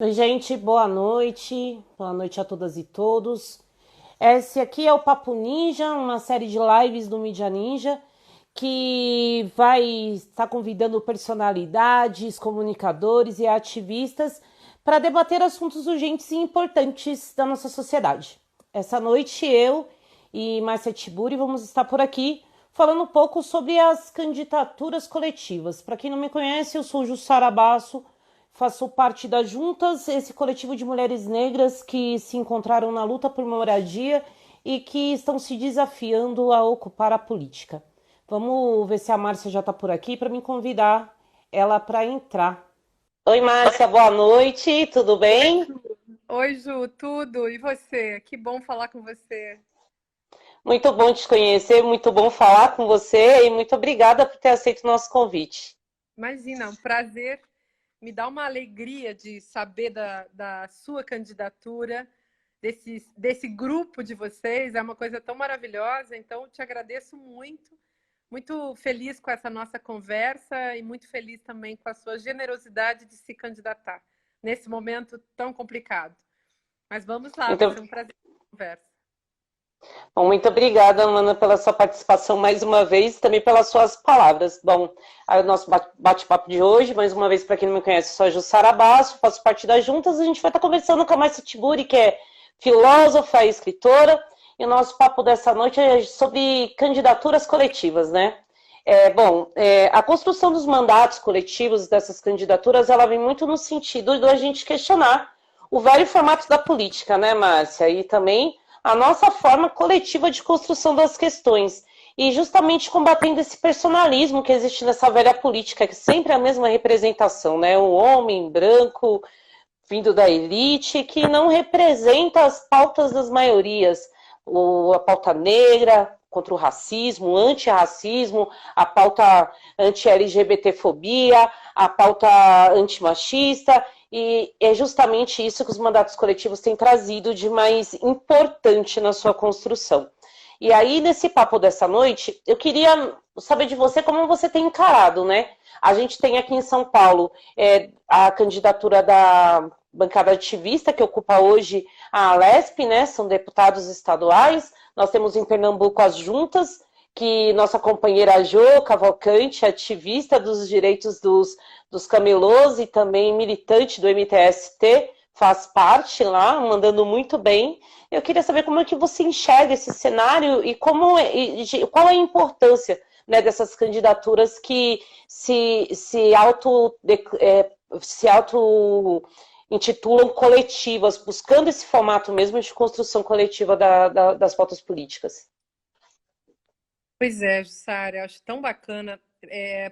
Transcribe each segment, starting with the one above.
Oi, gente, boa noite. Boa noite a todas e todos. Esse aqui é o Papo Ninja, uma série de lives do Mídia Ninja que vai estar convidando personalidades, comunicadores e ativistas para debater assuntos urgentes e importantes da nossa sociedade. Essa noite eu e Márcia Tiburi vamos estar por aqui falando um pouco sobre as candidaturas coletivas. Para quem não me conhece, eu sou Jussara Basso. Faço parte da Juntas, esse coletivo de mulheres negras que se encontraram na luta por moradia e que estão se desafiando a ocupar a política. Vamos ver se a Márcia já está por aqui para me convidar ela para entrar. Oi, Márcia, boa noite, tudo Oi, bem? Ju. Oi, Ju, tudo? E você? Que bom falar com você. Muito bom te conhecer, muito bom falar com você e muito obrigada por ter aceito o nosso convite. Imagina, um prazer. Me dá uma alegria de saber da sua candidatura, desse grupo de vocês. É uma coisa tão maravilhosa. Então, eu te agradeço muito. Muito feliz com essa nossa conversa e muito feliz também com a sua generosidade de se candidatar nesse momento tão complicado. Mas vamos lá, vai Muito, ser um prazer a conversa. Bom, muito obrigada, Ana, pela sua participação mais uma vez e também pelas suas palavras. Bom, aí o nosso bate-papo de hoje, mais uma vez, para quem não me conhece, sou a Jussara Basso, faço parte das Juntas. A gente vai estar conversando com a Márcia Tiburi, que é filósofa e escritora, e o nosso papo dessa noite é sobre candidaturas coletivas, né? A construção dos mandatos coletivos dessas candidaturas, ela vem muito no sentido de a gente questionar o velho formato da política, né, Márcia? E também a nossa forma coletiva de construção das questões. E justamente combatendo esse personalismo que existe nessa velha política, que sempre é a mesma representação, né? Um homem branco vindo da elite que não representa as pautas das maiorias, a pauta negra contra o racismo, o antirracismo, a pauta anti-LGBTfobia, a pauta antimachista, e é justamente isso que os mandatos coletivos têm trazido de mais importante na sua construção. E aí, nesse papo dessa noite, eu queria saber de você como você tem encarado, né? A gente tem aqui em São Paulo a candidatura da bancada ativista, que ocupa hoje a Alesp, né? São deputados estaduais. Nós temos em Pernambuco as juntas, que nossa companheira Jo Cavalcante, ativista dos direitos dos camelôs e também militante do MTST, faz parte lá, mandando muito bem. Eu queria saber como é que você enxerga esse cenário e qual é a importância, né, dessas candidaturas que se auto intitulam coletivas, buscando esse formato mesmo de construção coletiva das pautas políticas. Pois é, Jussara, eu acho tão bacana.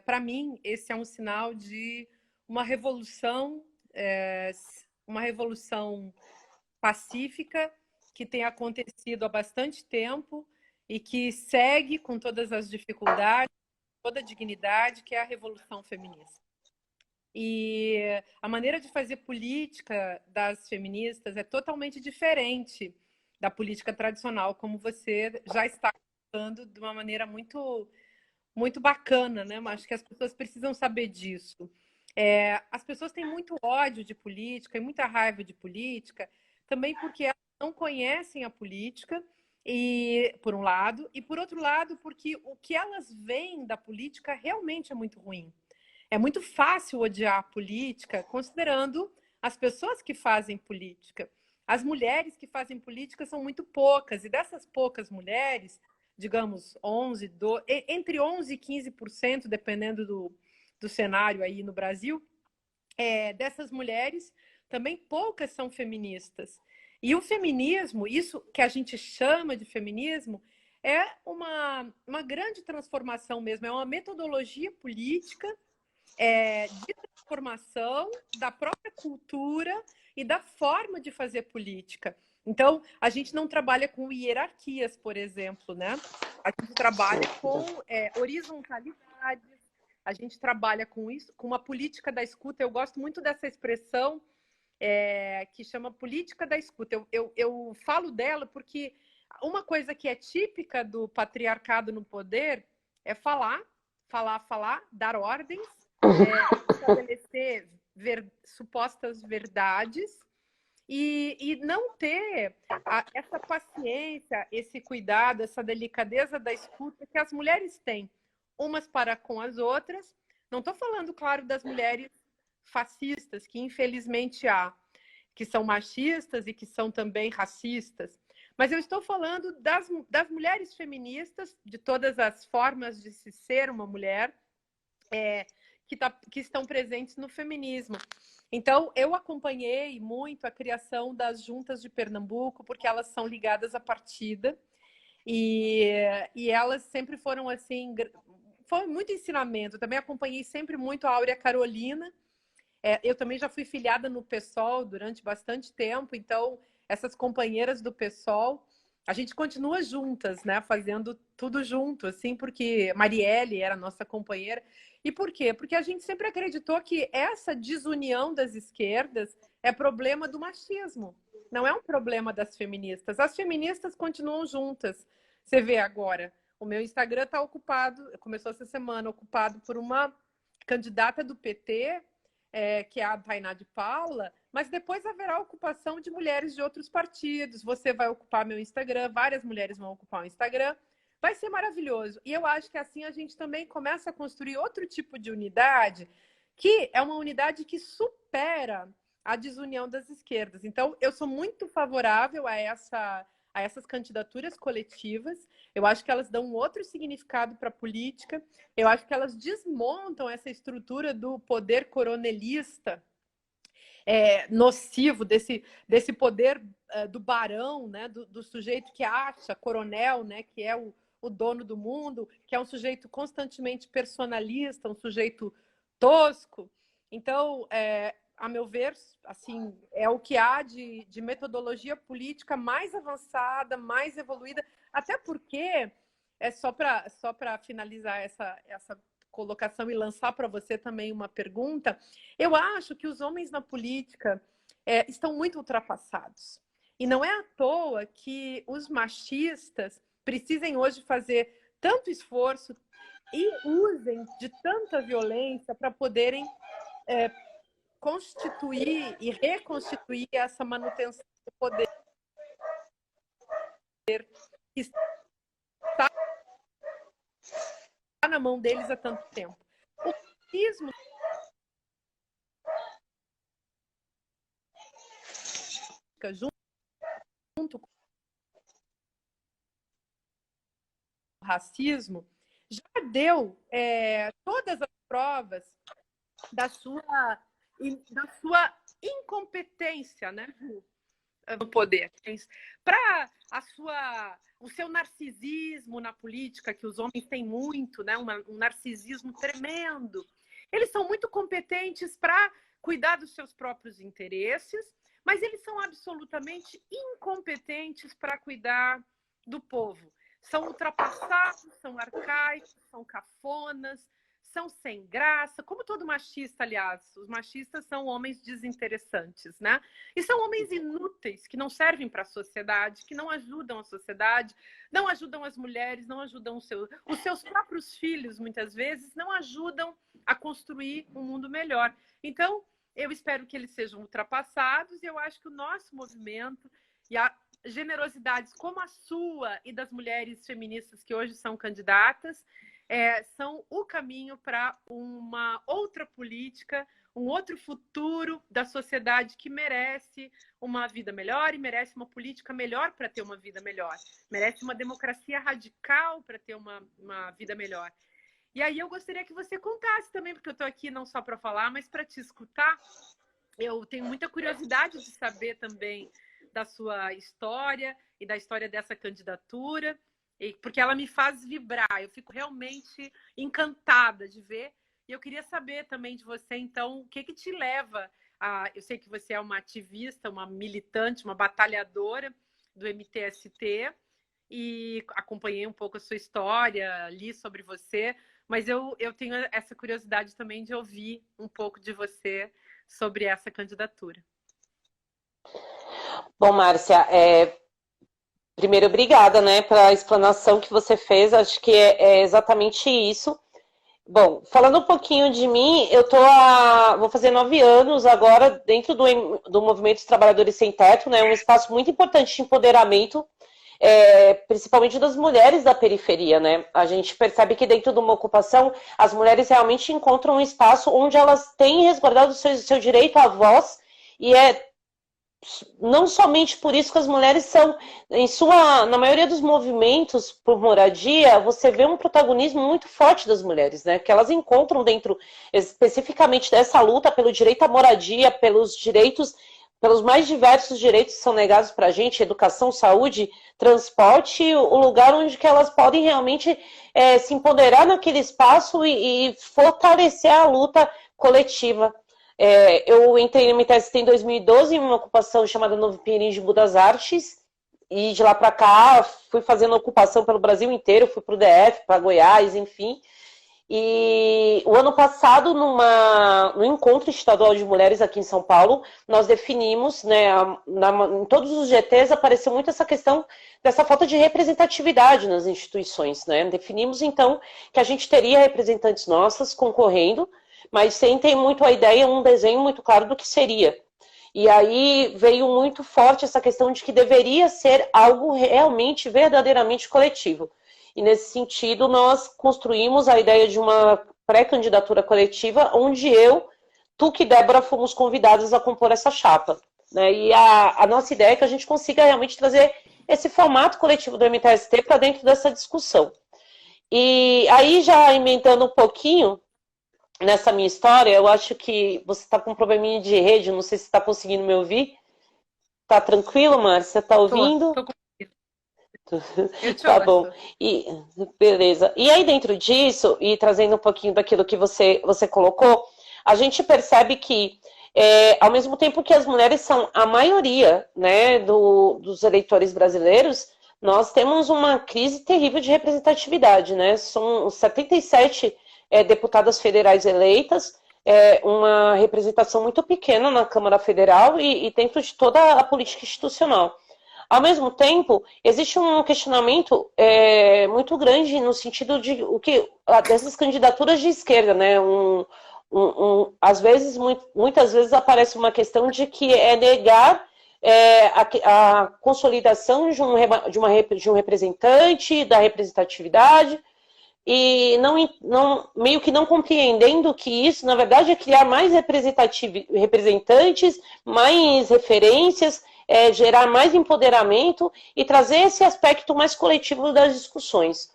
Para mim, esse é um sinal de uma revolução, é, uma revolução pacífica que tem acontecido há bastante tempo e que segue com todas as dificuldades, toda a dignidade, que é a revolução feminista. E a maneira de fazer política das feministas é totalmente diferente da política tradicional, como você já está falando de uma maneira muito bacana, né? Mas acho que as pessoas precisam saber disso. As pessoas têm muito ódio de política e muita raiva de política, também porque elas não conhecem a política, e por um lado, e por outro lado, porque o que elas veem da política realmente é muito ruim. É muito fácil odiar a política, considerando as pessoas que fazem política. As mulheres que fazem política são muito poucas, e dessas poucas mulheres, digamos 11, entre 11 e 15%, dependendo do cenário aí no Brasil, dessas mulheres, também poucas são feministas. E o feminismo, isso que a gente chama de feminismo, é uma grande transformação mesmo, é uma metodologia política de transformação da própria cultura e da forma de fazer política. Então, a gente não trabalha com hierarquias, por exemplo, né? A gente trabalha com horizontalidade, a gente trabalha com isso, com uma política da escuta. Eu gosto muito dessa expressão que chama política da escuta. Eu falo dela porque uma coisa que é típica do patriarcado no poder é falar, falar, falar, dar ordens, estabelecer supostas verdades e não ter essa paciência, esse cuidado, essa delicadeza da escuta que as mulheres têm, umas para com as outras. Não estou falando, claro, das mulheres fascistas, que infelizmente há, que são machistas e que são também racistas. Mas eu estou falando das mulheres feministas, de todas as formas de se ser uma mulher, que estão presentes no feminismo. Então, eu acompanhei muito a criação das juntas de Pernambuco, porque elas são ligadas à partida, e elas sempre foram assim, foi muito ensinamento. Eu também acompanhei sempre muito a Áurea Carolina. Eu também já fui filiada no PSOL durante bastante tempo, então essas companheiras do PSOL, a gente continua juntas, né, fazendo tudo junto, assim, porque Marielle era nossa companheira. E por quê? Porque a gente sempre acreditou que essa desunião das esquerdas é problema do machismo, não é um problema das feministas. As feministas continuam juntas. Você vê agora, o meu Instagram está ocupado, começou essa semana, ocupado por uma candidata do PT, que é a Tainá de Paula, mas depois haverá ocupação de mulheres de outros partidos. Você vai ocupar meu Instagram, várias mulheres vão ocupar o Instagram. Vai ser maravilhoso. E eu acho que assim a gente também começa a construir outro tipo de unidade, que é uma unidade que supera a desunião das esquerdas. Então, eu sou muito favorável a essas candidaturas coletivas. Eu acho que elas dão um outro significado para a política. Eu acho que elas desmontam essa estrutura do poder coronelista, nocivo, desse poder do barão, né? Do sujeito que acha, coronel, né? Que é o dono do mundo, que é um sujeito constantemente personalista, um sujeito tosco. Então, a meu ver, assim, é o que há de metodologia política mais avançada, mais evoluída, até porque, só para finalizar essa colocação e lançar para você também uma pergunta, eu acho que os homens na política estão muito ultrapassados. E não é à toa que os machistas precisem hoje fazer tanto esforço e usem de tanta violência para poderem constituir e reconstituir essa manutenção do poder que está na mão deles há tanto tempo. O fascismo, junto com o racismo, já deu todas as provas da sua incompetência, né, no poder, para o seu narcisismo na política, que os homens têm muito, né, um narcisismo tremendo. Eles são muito competentes para cuidar dos seus próprios interesses, mas eles são absolutamente incompetentes para cuidar do povo. São ultrapassados, são arcaicos, são cafonas, são sem graça, como todo machista, aliás. Os machistas são homens desinteressantes, né? E são homens inúteis, que não servem para a sociedade, que não ajudam a sociedade, não ajudam as mulheres, não ajudam os seus próprios filhos, muitas vezes, não ajudam a construir um mundo melhor. Então, eu espero que eles sejam ultrapassados e eu acho que o nosso movimento e a generosidades como a sua e das mulheres feministas que hoje são candidatas são o caminho para uma outra política, um outro futuro da sociedade que merece uma vida melhor e merece uma política melhor para ter uma vida melhor. Merece uma democracia radical para ter uma vida melhor. E aí eu gostaria que você contasse também, porque eu estou aqui não só para falar, mas para te escutar. Eu tenho muita curiosidade de saber também da sua história e da história dessa candidatura, porque ela me faz vibrar. Eu fico realmente encantada de ver. E eu queria saber também de você, então, o que te leva a... Eu sei que você é uma ativista, uma militante, uma batalhadora do MTST, e acompanhei um pouco a sua história, li sobre você, mas eu tenho essa curiosidade também de ouvir um pouco de você sobre essa candidatura. Bom, Márcia, primeiro, obrigada, né, pela explanação que você fez. Acho que é exatamente isso. Bom, falando um pouquinho de mim, vou fazer 9 anos agora dentro do Movimento dos Trabalhadores Sem Teto, né? Um espaço muito importante de empoderamento, principalmente das mulheres da periferia, né? A gente percebe que dentro de uma ocupação, as mulheres realmente encontram um espaço onde elas têm resguardado o seu direito à voz, e é não somente por isso que as mulheres são, na maioria dos movimentos por moradia, você vê um protagonismo muito forte das mulheres, né? Que elas encontram dentro, especificamente dessa luta pelo direito à moradia, pelos mais diversos direitos que são negados para a gente, educação, saúde, transporte, o lugar onde que elas podem realmente se empoderar naquele espaço e fortalecer a luta coletiva. Eu entrei no MTST em 2012 em uma ocupação chamada Novo Pinheirismo das Artes, e de lá para cá fui fazendo ocupação pelo Brasil inteiro, fui para o DF, para Goiás, enfim. E o ano passado, no encontro estadual de mulheres aqui em São Paulo, nós definimos, né, em todos os GTs apareceu muito essa questão dessa falta de representatividade nas instituições, né? Definimos então que a gente teria representantes nossas concorrendo, mas sem ter muito a ideia, um desenho muito claro do que seria. E aí veio muito forte essa questão de que deveria ser algo realmente, verdadeiramente coletivo. E nesse sentido, nós construímos a ideia de uma pré-candidatura coletiva, onde Tuca e Débora fomos convidadas a compor essa chapa. Né? E a nossa ideia é que a gente consiga realmente trazer esse formato coletivo do MTST para dentro dessa discussão. E aí, já emendando um pouquinho nessa minha história, eu acho que você está com um probleminha de rede, não sei se está conseguindo me ouvir. Tá tranquilo, Márcia? Tá ouvindo? Tô com... Eu te Tá bom. ouço. Beleza. E aí, dentro disso, e trazendo um pouquinho daquilo que você colocou, a gente percebe que, ao mesmo tempo que as mulheres são a maioria, né, dos eleitores brasileiros, nós temos uma crise terrível de representatividade, né? São 77 deputadas federais eleitas, uma representação muito pequena na Câmara Federal e dentro de toda a política institucional. Ao mesmo tempo, existe um questionamento muito grande no sentido de dessas candidaturas de esquerda, né? Às vezes, muitas vezes aparece uma questão de que negar a consolidação de um representante, da representatividade, e meio que não compreendendo que isso, na verdade, é criar mais representantes, mais referências, gerar mais empoderamento e trazer esse aspecto mais coletivo das discussões.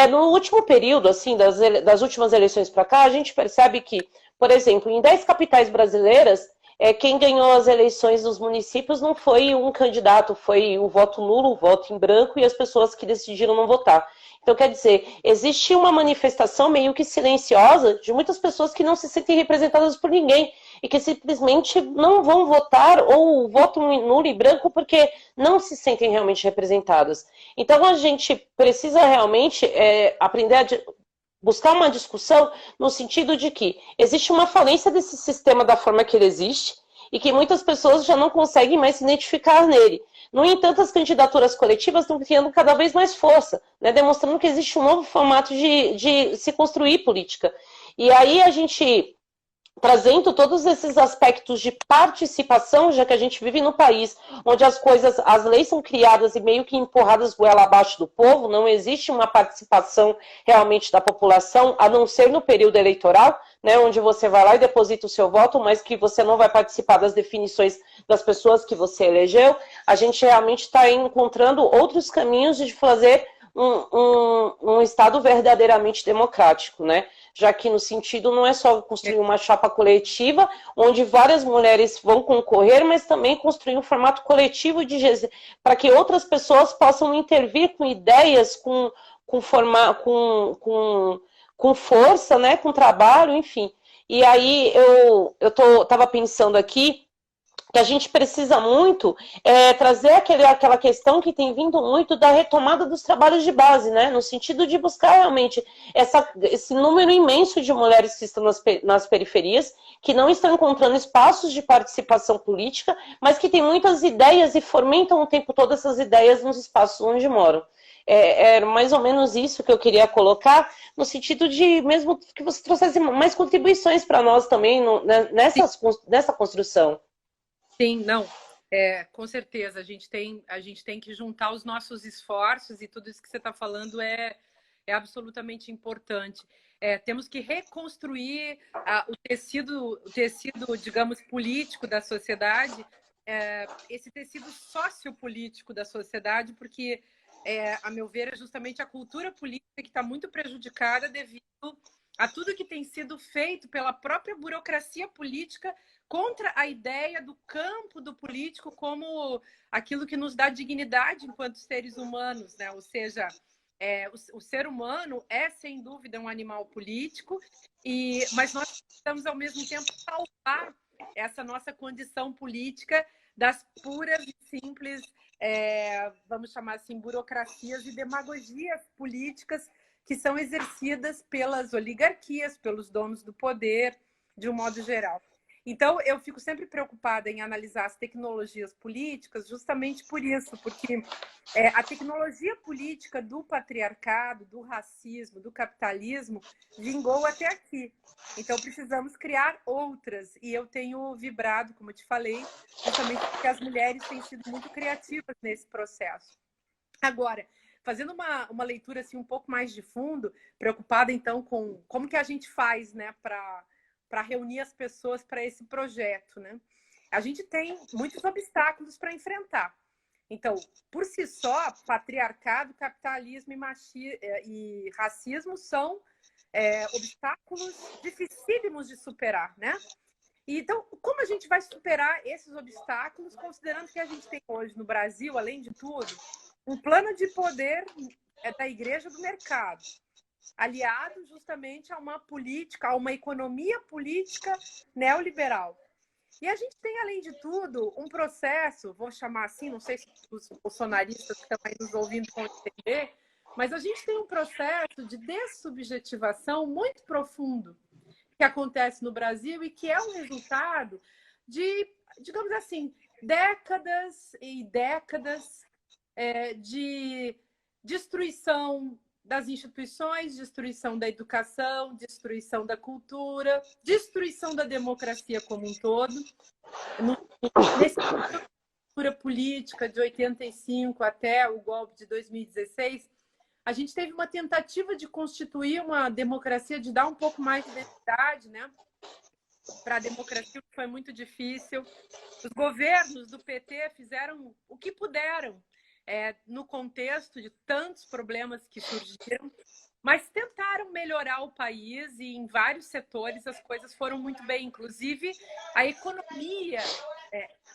No último período, assim, das últimas eleições para cá, a gente percebe que, por exemplo, em 10 capitais brasileiras, quem ganhou as eleições dos municípios não foi um candidato, foi o voto nulo, o voto em branco e as pessoas que decidiram não votar. Então, quer dizer, existe uma manifestação meio que silenciosa de muitas pessoas que não se sentem representadas por ninguém e que simplesmente não vão votar ou votam nulo e branco porque não se sentem realmente representadas. Então, a gente precisa realmente aprender a buscar uma discussão no sentido de que existe uma falência desse sistema da forma que ele existe e que muitas pessoas já não conseguem mais se identificar nele. No entanto, as candidaturas coletivas estão criando cada vez mais força, né, demonstrando que existe um novo formato de se construir política. E aí a gente, trazendo todos esses aspectos de participação, já que a gente vive no país onde as leis são criadas e meio que empurradas goela abaixo do povo, não existe uma participação realmente da população, a não ser no período eleitoral, né, onde você vai lá e deposita o seu voto, mas que você não vai participar das definições das pessoas que você elegeu. A gente realmente está encontrando outros caminhos de fazer um Estado verdadeiramente democrático, né? Já que no sentido não é só construir uma chapa coletiva, onde várias mulheres vão concorrer, mas também construir um formato coletivo para que outras pessoas possam intervir com ideias, com força, né, com trabalho, enfim. E aí eu estava pensando aqui que a gente precisa muito trazer aquela questão que tem vindo muito da retomada dos trabalhos de base, né? No sentido de buscar realmente esse número imenso de mulheres que estão nas periferias, que não estão encontrando espaços de participação política, mas que têm muitas ideias e fomentam o tempo todo essas ideias nos espaços onde moram. Era mais ou menos isso que eu queria colocar, no sentido de mesmo que você trouxesse mais contribuições para nós também nessa construção. Sim, não. Com certeza, a gente tem que juntar os nossos esforços e tudo isso que você está falando é absolutamente importante. Temos que reconstruir o tecido, digamos, político da sociedade, esse tecido sociopolítico da sociedade, porque, a meu ver, é justamente a cultura política que está muito prejudicada devido a tudo que tem sido feito pela própria burocracia política contra a ideia do campo do político como aquilo que nos dá dignidade enquanto seres humanos, né? Ou seja, o ser humano é, sem dúvida, um animal político, mas nós precisamos, ao mesmo tempo, salvar essa nossa condição política das puras e simples, vamos chamar assim, burocracias e demagogias políticas que são exercidas pelas oligarquias, pelos donos do poder, de um modo geral. Então, eu fico sempre preocupada em analisar as tecnologias políticas justamente por isso, porque a tecnologia política do patriarcado, do racismo, do capitalismo vingou até aqui. Então, precisamos criar outras. E eu tenho vibrado, como eu te falei, justamente porque as mulheres têm sido muito criativas nesse processo. Agora, fazendo uma leitura assim, um pouco mais de fundo, preocupada então com como que a gente faz, né, para reunir as pessoas para esse projeto, né? A gente tem muitos obstáculos para enfrentar. Então, por si só, patriarcado, capitalismo e racismo são obstáculos dificílimos de superar, né? Então, como a gente vai superar esses obstáculos, considerando que a gente tem hoje no Brasil, além de tudo, um plano de poder da igreja do mercado, aliado justamente a uma política, a uma economia política neoliberal. E a gente tem, além de tudo, um processo, vou chamar assim, não sei se os bolsonaristas que estão aí nos ouvindo vão entender, mas a gente tem um processo de dessubjetivação muito profundo que acontece no Brasil e que é um resultado de, digamos assim, décadas e décadas de destruição das instituições, destruição da educação, destruição da cultura, destruição da democracia como um todo. Nessa cultura política de 85 até o golpe de 2016, a gente teve uma tentativa de constituir uma democracia, de dar um pouco mais de identidade, né, para a democracia, que foi muito difícil. Os governos do PT fizeram o que puderam no contexto de tantos problemas que surgiram, mas tentaram melhorar o país e em vários setores as coisas foram muito bem. Inclusive, a economia,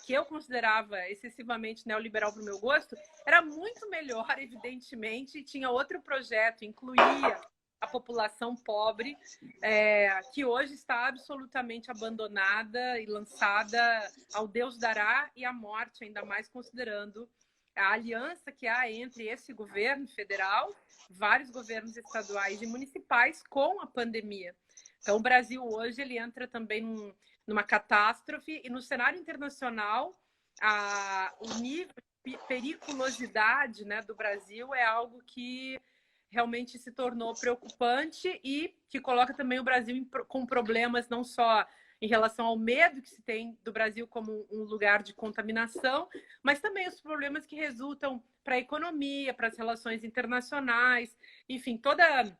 que eu considerava excessivamente neoliberal para o meu gosto, era muito melhor, evidentemente, e tinha outro projeto, incluía a população pobre, que hoje está absolutamente abandonada e lançada ao Deus dará e à morte, ainda mais considerando a aliança que há entre esse governo federal, vários governos estaduais e municipais com a pandemia. Então, o Brasil hoje ele entra também numa catástrofe e no cenário internacional o nível de periculosidade, né, do Brasil é algo que realmente se tornou preocupante e que coloca também o Brasil com problemas não só em relação ao medo que se tem do Brasil como um lugar de contaminação, mas também os problemas que resultam para a economia, para as relações internacionais, enfim, toda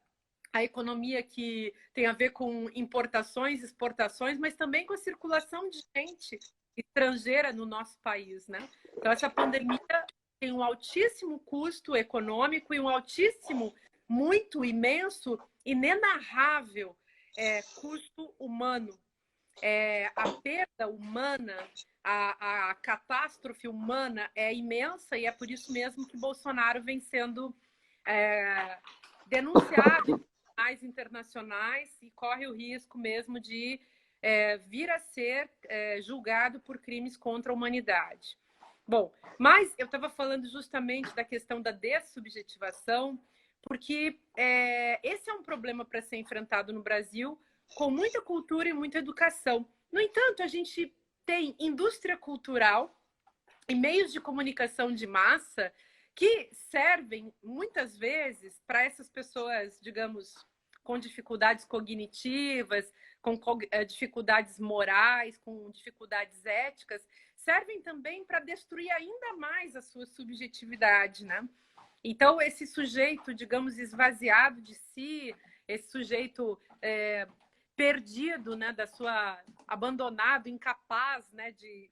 a economia que tem a ver com importações, exportações, mas também com a circulação de gente estrangeira no nosso país, né? Então, essa pandemia tem um altíssimo custo econômico e um altíssimo, muito imenso, inenarrável custo humano. A perda humana, a catástrofe humana é imensa e é por isso mesmo que Bolsonaro vem sendo denunciado em tribunais internacionais e corre o risco mesmo de vir a ser julgado por crimes contra a humanidade. Bom, mas eu estava falando justamente da questão da dessubjetivação, porque esse é um problema para ser enfrentado no Brasil, com muita cultura e muita educação. No entanto, a gente tem indústria cultural e meios de comunicação de massa que servem muitas vezes para essas pessoas, digamos, com dificuldades cognitivas, com dificuldades morais, com dificuldades éticas, servem também para destruir ainda mais a sua subjetividade, né? Então, esse sujeito, digamos, esvaziado de si, esse sujeito perdido, né, da sua, abandonado, incapaz, né, de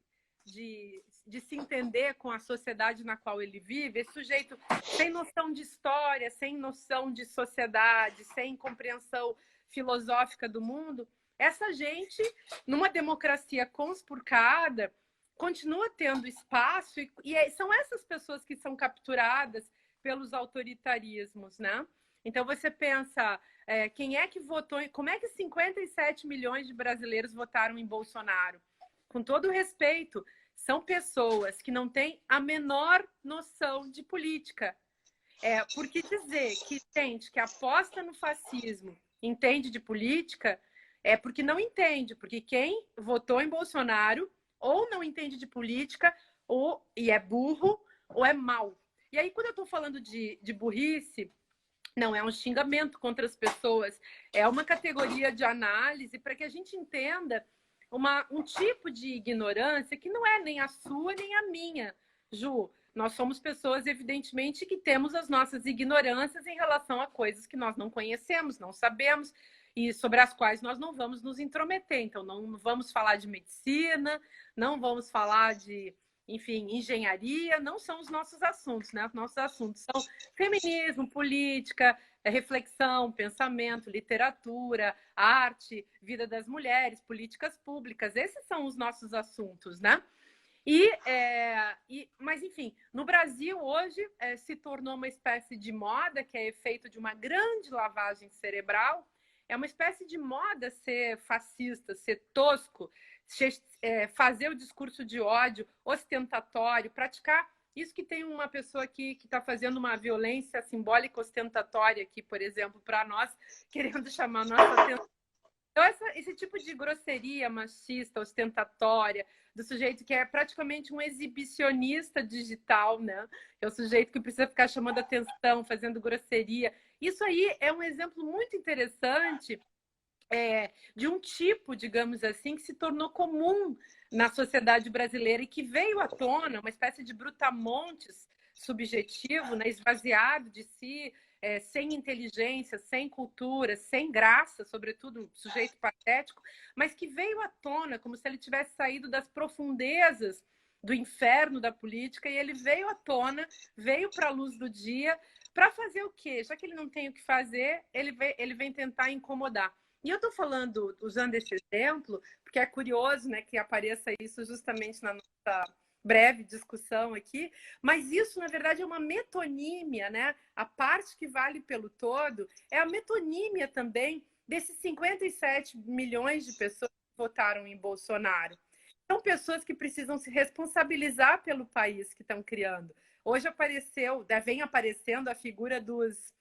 se entender com a sociedade na qual ele vive, esse sujeito sem noção de história, sem noção de sociedade, sem compreensão filosófica do mundo, essa gente, numa democracia conspurcada, continua tendo espaço e são essas pessoas que são capturadas pelos autoritarismos, né? Então você pensa, quem é que votou, como é que 57 milhões de brasileiros votaram em Bolsonaro? Com todo respeito, são pessoas que não têm a menor noção de política. Porque dizer que gente que aposta no fascismo entende de política é porque não entende, porque quem votou em Bolsonaro ou não entende de política, e é burro, ou é mau. E aí, quando eu estou falando de burrice, não é um xingamento contra as pessoas, é uma categoria de análise para que a gente entenda um tipo de ignorância que não é nem a sua nem a minha, Ju. Nós somos pessoas, evidentemente, que temos as nossas ignorâncias em relação a coisas que nós não conhecemos, não sabemos, e sobre as quais nós não vamos nos intrometer. Então, não vamos falar de medicina, não vamos falar de, enfim, engenharia, não são os nossos assuntos, né? Os nossos assuntos são feminismo, política, reflexão, pensamento, literatura, arte, vida das mulheres, políticas públicas. Esses são os nossos assuntos, né? Mas, enfim, no Brasil, hoje, se tornou uma espécie de moda, que é efeito de uma grande lavagem cerebral. É uma espécie de moda ser fascista, ser tosco, fazer o discurso de ódio ostentatório, praticar isso que tem uma pessoa aqui que está fazendo uma violência simbólica ostentatória aqui, por exemplo, para nós, querendo chamar nossa atenção. Então, esse tipo de grosseria machista, ostentatória, do sujeito que é praticamente um exibicionista digital, né? É o sujeito que precisa ficar chamando atenção, fazendo grosseria. Isso aí é um exemplo muito interessante de um tipo, digamos assim, que se tornou comum na sociedade brasileira e que veio à tona, uma espécie de brutamontes subjetivo, né? Esvaziado de si, sem inteligência, sem cultura, sem graça, sobretudo sujeito patético, mas que veio à tona como se ele tivesse saído das profundezas do inferno da política, e ele veio à tona, veio para a luz do dia, para fazer o quê? Já que ele não tem o que fazer, ele vem tentar incomodar. E eu estou falando, usando esse exemplo, porque é curioso, né, que apareça isso justamente na nossa breve discussão aqui, mas isso, na verdade, é uma metonímia, né? A parte que vale pelo todo é a metonímia também desses 57 milhões de pessoas que votaram em Bolsonaro. São pessoas que precisam se responsabilizar pelo país que estão criando. Hoje vem aparecendo a figura dos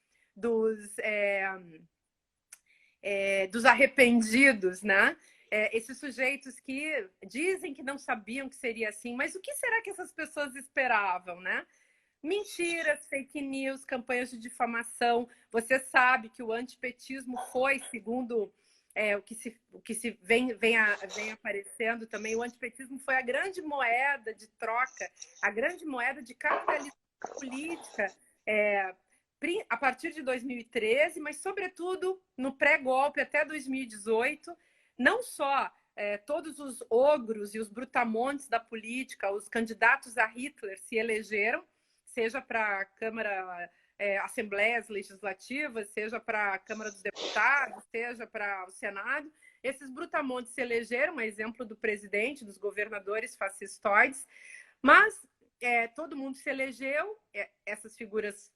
arrependidos, né? Esses sujeitos que dizem que não sabiam que seria assim, mas o que será que essas pessoas esperavam, né? Mentiras, fake news, campanhas de difamação. Você sabe que o antipetismo foi, segundo o que se vem aparecendo também, o antipetismo foi a grande moeda de troca, a grande moeda de capitalização política, a partir de 2013, mas, sobretudo, no pré-golpe até 2018, não só todos os ogros e os brutamontes da política, os candidatos a Hitler se elegeram, seja para a Câmara, Assembleias Legislativas, seja para a Câmara dos Deputados, seja para o Senado. Esses brutamontes se elegeram, a exemplo do presidente, dos governadores fascistoides, mas todo mundo se elegeu, essas figuras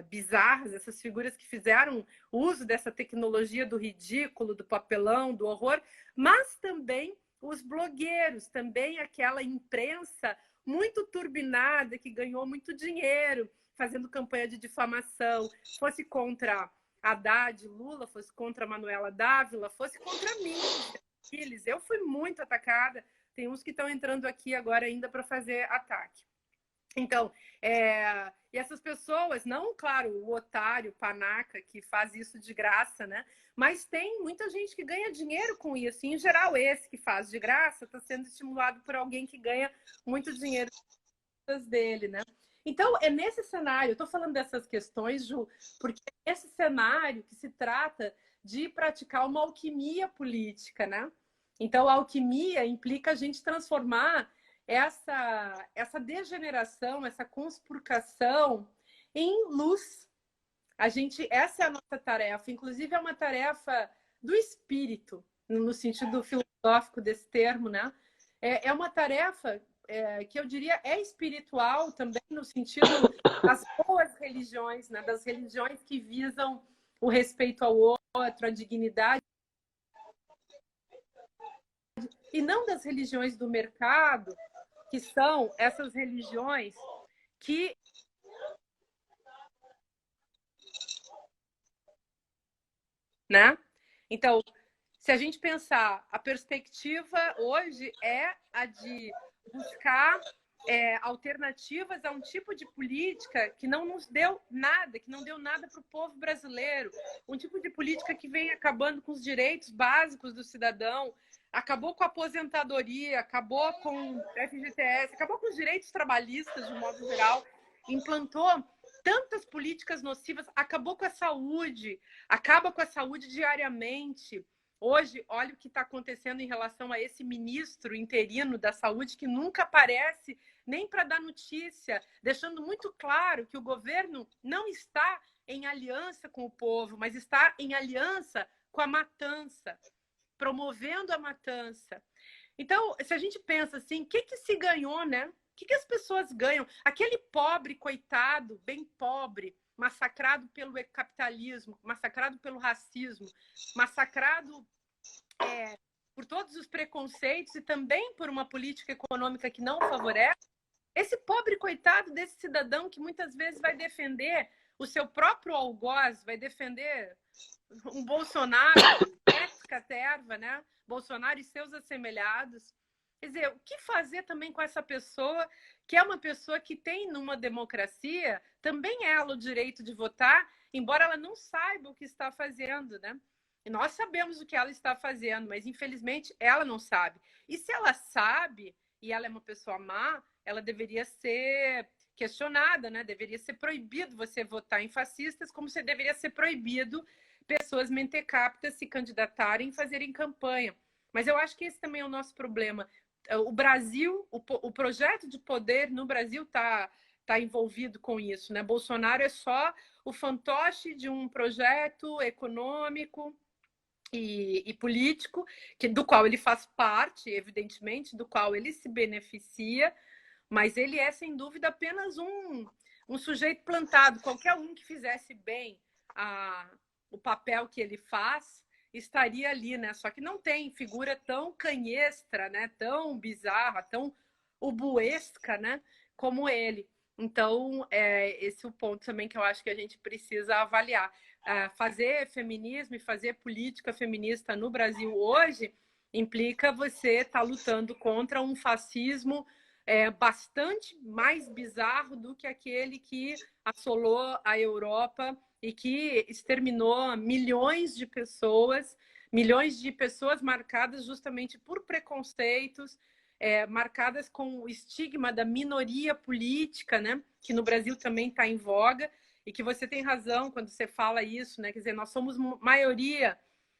bizarras, essas figuras que fizeram uso dessa tecnologia do ridículo, do papelão, do horror, mas também os blogueiros, também aquela imprensa muito turbinada que ganhou muito dinheiro fazendo campanha de difamação, fosse contra Haddad, Lula, fosse contra Manuela Dávila, fosse contra mim, eles. Eu fui muito atacada. Tem uns que estão entrando aqui agora ainda para fazer ataque. Então, e essas pessoas, não, claro, o otário, o panaca, que faz isso de graça, né? Mas tem muita gente que ganha dinheiro com isso. E, em geral, esse que faz de graça está sendo estimulado por alguém que ganha muito dinheiro dele, né? Então, é nesse cenário, eu estou falando dessas questões, Ju, porque é nesse cenário que se trata de praticar uma alquimia política, né? Então, a alquimia implica a gente transformar essa degeneração, essa conspurcação em luz. Essa é a nossa tarefa, inclusive é uma tarefa do espírito, no sentido filosófico desse termo, né? É uma tarefa que eu diria é espiritual também, no sentido das boas religiões, né? Das religiões que visam o respeito ao outro, a dignidade, e não das religiões do mercado, que são essas religiões que, né? Então, se a gente pensar, a perspectiva hoje é a de buscar alternativas a um tipo de política que não nos deu nada, que não deu nada para o povo brasileiro. Um tipo de política que vem acabando com os direitos básicos do cidadão, acabou com a aposentadoria, acabou com o FGTS, acabou com os direitos trabalhistas, de um modo geral, implantou tantas políticas nocivas, acabou com a saúde, acaba com a saúde diariamente. Hoje, olha o que está acontecendo em relação a esse ministro interino da saúde que nunca aparece nem para dar notícia, deixando muito claro que o governo não está em aliança com o povo, mas está em aliança com a matança, promovendo a matança. Então, se a gente pensa assim, o que se ganhou, né? O que as pessoas ganham? Aquele pobre, coitado, bem pobre, massacrado pelo capitalismo, massacrado pelo racismo, massacrado por todos os preconceitos e também por uma política econômica que não favorece, esse pobre coitado desse cidadão que muitas vezes vai defender o seu próprio algoz, vai defender um Bolsonaro, ética terva, né? Bolsonaro e seus assemelhados. Quer dizer, o que fazer também com essa pessoa, que é uma pessoa que tem numa democracia, também ela o direito de votar, embora ela não saiba o que está fazendo, né? E nós sabemos o que ela está fazendo, mas infelizmente ela não sabe. E se ela sabe, e ela é uma pessoa má, ela deveria ser questionada, né? Deveria ser proibido você votar em fascistas, como você deveria ser proibido pessoas mentecaptas se candidatarem e fazerem campanha. Mas eu acho que esse também é o nosso problema. O Brasil, o projeto de poder no Brasil tá envolvido com isso, né? Bolsonaro é só o fantoche de um projeto econômico e político, do qual ele faz parte, evidentemente, do qual ele se beneficia, mas ele é, sem dúvida, apenas um sujeito plantado. Qualquer um que fizesse bem o papel que ele faz estaria ali, né? Só que não tem figura tão canhestra, né? Tão bizarra, tão ubuesca, né? Como ele. Então, esse é o ponto também que eu acho que a gente precisa avaliar. Fazer feminismo e fazer política feminista no Brasil hoje implica você estar lutando contra um fascismo bastante mais bizarro do que aquele que assolou a Europa e que exterminou milhões de pessoas marcadas justamente por preconceitos, marcadas com o estigma da minoria política, né? Que no Brasil também está em voga, e que você tem razão quando você fala isso, né? Quer dizer, nós somos maioria,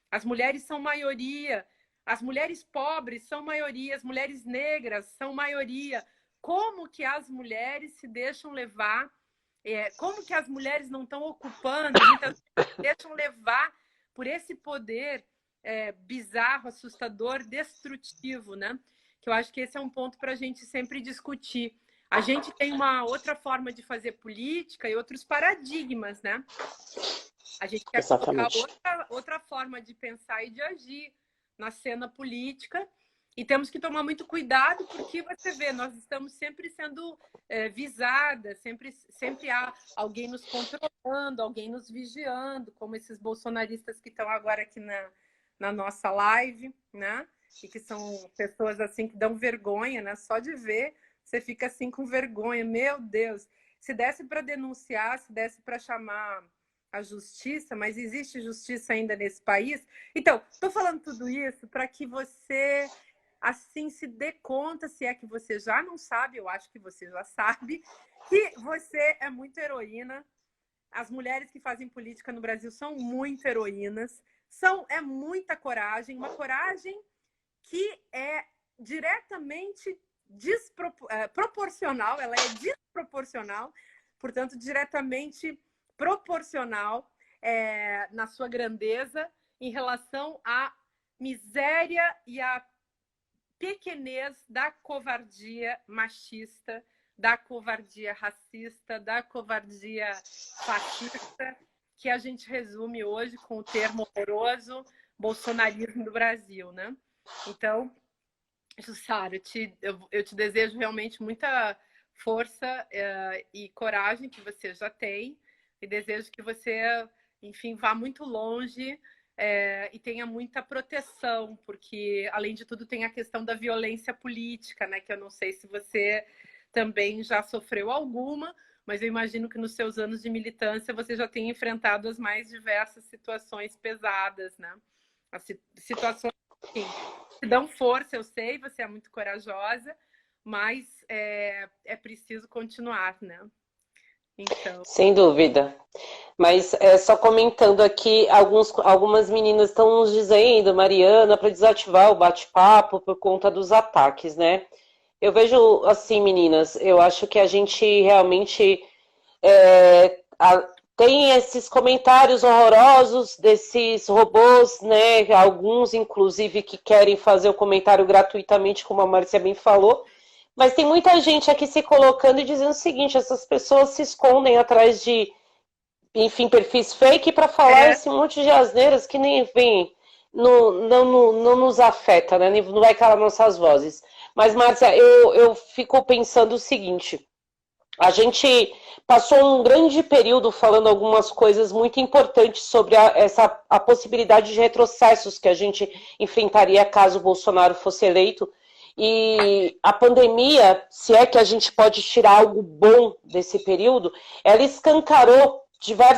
as mulheres são maioria, as mulheres pobres são maioria, as mulheres negras são maioria. Como que as mulheres se deixam levar? Como que as mulheres não estão ocupando? Muitas vezes se deixam levar por esse poder bizarro, assustador, destrutivo, né? Que eu acho que esse é um ponto para a gente sempre discutir. A gente tem uma outra forma de fazer política e outros paradigmas, né? A gente quer colocar outra forma de pensar e de agir na cena política, e temos que tomar muito cuidado, porque você vê, nós estamos sempre sendo visadas, sempre há alguém nos controlando, alguém nos vigiando, como esses bolsonaristas que estão agora aqui na nossa live, né? E que são pessoas assim que dão vergonha, né? Só de ver você fica assim com vergonha. Meu Deus, se desse para denunciar, se desse para chamar a justiça, mas existe justiça ainda nesse país? Então, estou falando tudo isso para que você assim se dê conta, se é que você já não sabe, eu acho que você já sabe, que você é muito heroína. As mulheres que fazem política no Brasil são muito heroínas, é muita coragem, uma coragem que é diretamente proporcional, ela é desproporcional, portanto, diretamente proporcional na sua grandeza em relação à miséria e à pequenez da covardia machista, da covardia racista, da covardia fascista, que a gente resume hoje com o termo horroroso bolsonarismo do Brasil, né? Então, Jussara, eu te desejo realmente muita força e coragem que você já tem, e desejo que você, enfim, vá muito longe e tenha muita proteção, porque, além de tudo, tem a questão da violência política, né? Que eu não sei se você também já sofreu alguma, mas eu imagino que nos seus anos de militância você já tenha enfrentado as mais diversas situações pesadas, né? As situações que te dão força, eu sei, você é muito corajosa, mas é preciso continuar, né? Então... Sem dúvida. Mas só comentando aqui, algumas meninas estão nos dizendo, Mariana, para desativar o bate-papo por conta dos ataques, né? Eu vejo assim, meninas, eu acho que a gente realmente tem esses comentários horrorosos desses robôs, né? Alguns, inclusive, que querem fazer o comentário gratuitamente, como a Márcia bem falou. Mas tem muita gente aqui se colocando e dizendo o seguinte: essas pessoas se escondem atrás de, enfim, perfis fake para falar esse monte de asneiras que nem vem, não nos afeta, né? Não vai calar nossas vozes. Mas, Márcia, eu fico pensando o seguinte: a gente passou um grande período falando algumas coisas muito importantes sobre a possibilidade de retrocessos que a gente enfrentaria caso o Bolsonaro fosse eleito. E a pandemia, se é que a gente pode tirar algo bom desse período, ela escancarou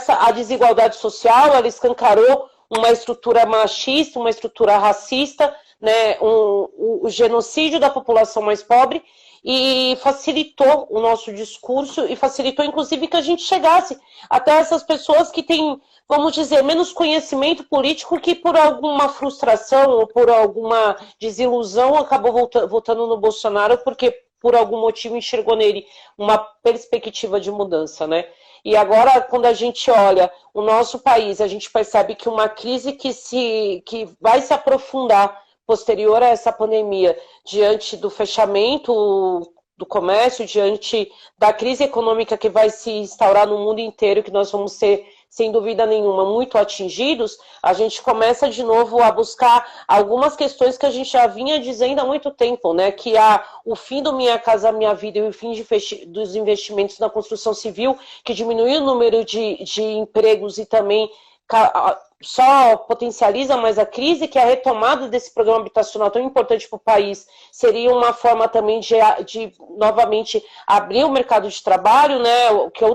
a desigualdade social, ela escancarou uma estrutura machista, uma estrutura racista, né, o genocídio da população mais pobre, e facilitou o nosso discurso e facilitou, inclusive, que a gente chegasse até essas pessoas que têm, vamos dizer, menos conhecimento político, que por alguma frustração ou por alguma desilusão acabou votando no Bolsonaro porque por algum motivo enxergou nele uma perspectiva de mudança, né? E agora, quando a gente olha o nosso país, a gente percebe que uma crise que vai se aprofundar posterior a essa pandemia, diante do fechamento do comércio, diante da crise econômica que vai se instaurar no mundo inteiro, que nós vamos ser, sem dúvida nenhuma, muito atingidos, a gente começa de novo a buscar algumas questões que a gente já vinha dizendo há muito tempo, né? Que o fim do Minha Casa Minha Vida e o fim dos investimentos na construção civil, que diminuiu o número de empregos e também só potencializa mais a crise, que a retomada desse programa habitacional tão importante para o país seria uma forma também de novamente abrir o mercado de trabalho, né, que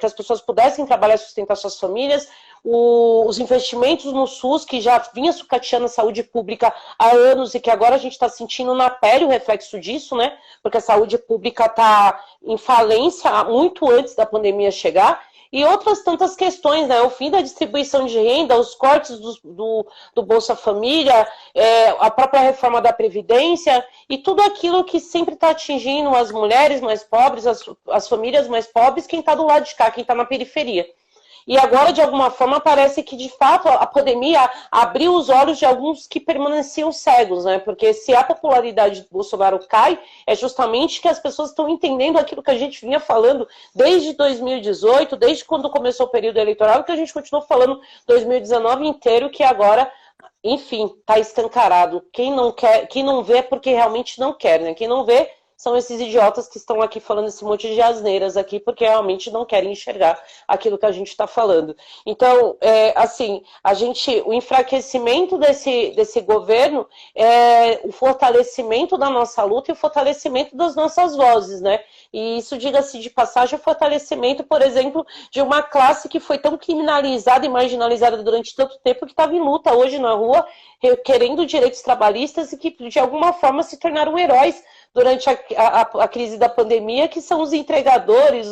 as pessoas pudessem trabalhar e sustentar suas famílias, os investimentos no SUS, que já vinha sucateando a saúde pública há anos e que agora a gente está sentindo na pele o reflexo disso, né, porque a saúde pública está em falência muito antes da pandemia chegar. E outras tantas questões, né? O fim da distribuição de renda, os cortes do Bolsa Família, a própria reforma da Previdência e tudo aquilo que sempre está atingindo as mulheres mais pobres, as famílias mais pobres, quem está do lado de cá, quem está na periferia. E agora, de alguma forma, parece que, de fato, a pandemia abriu os olhos de alguns que permaneciam cegos, né? Porque se a popularidade do Bolsonaro cai, é justamente que as pessoas estão entendendo aquilo que a gente vinha falando desde 2018, desde quando começou o período eleitoral, que a gente continuou falando 2019 inteiro, que agora, enfim, está escancarado. Quem não quer, quem não vê é porque realmente não quer, né? Quem não vê são esses idiotas que estão aqui falando esse monte de asneiras aqui, porque realmente não querem enxergar aquilo que a gente está falando. Então, assim, o enfraquecimento desse governo é o fortalecimento da nossa luta e o fortalecimento das nossas vozes, né? E isso, diga-se de passagem, o fortalecimento, por exemplo, de uma classe que foi tão criminalizada e marginalizada durante tanto tempo que estava em luta hoje na rua, querendo direitos trabalhistas e que, de alguma forma, se tornaram heróis durante a crise da pandemia, que são os entregadores,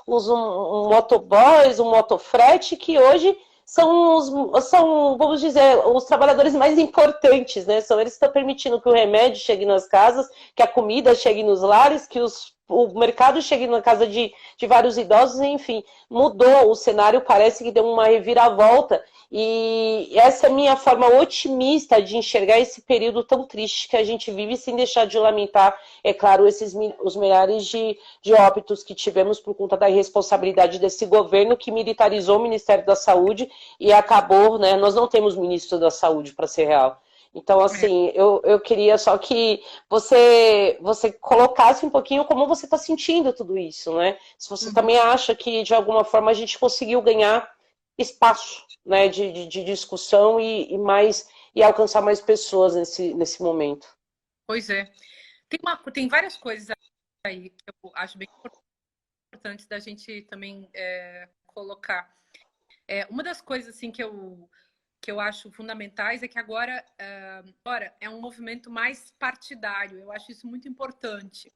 os motoboys, o motofrete, que hoje são, vamos dizer, os trabalhadores mais importantes, né? São eles que estão permitindo que o remédio chegue nas casas, que a comida chegue nos lares, que o mercado chegue na casa de vários idosos, enfim, mudou o cenário, parece que deu uma reviravolta, e essa é a minha forma otimista de enxergar esse período tão triste que a gente vive, sem deixar de lamentar, é claro, os milhares de óbitos que tivemos por conta da irresponsabilidade desse governo que militarizou o Ministério da Saúde e acabou, né, nós não temos ministro da Saúde, para ser real. Então, assim, eu queria só que você colocasse um pouquinho como você está sentindo tudo isso, né? Se você também acha que, de alguma forma, a gente conseguiu ganhar espaço, né, de discussão e alcançar mais pessoas nesse momento. Pois é. Tem várias coisas aí que eu acho bem importantes da gente também colocar. Uma das coisas assim, que eu acho fundamentais é que agora é um movimento mais partidário. Eu acho isso muito importante.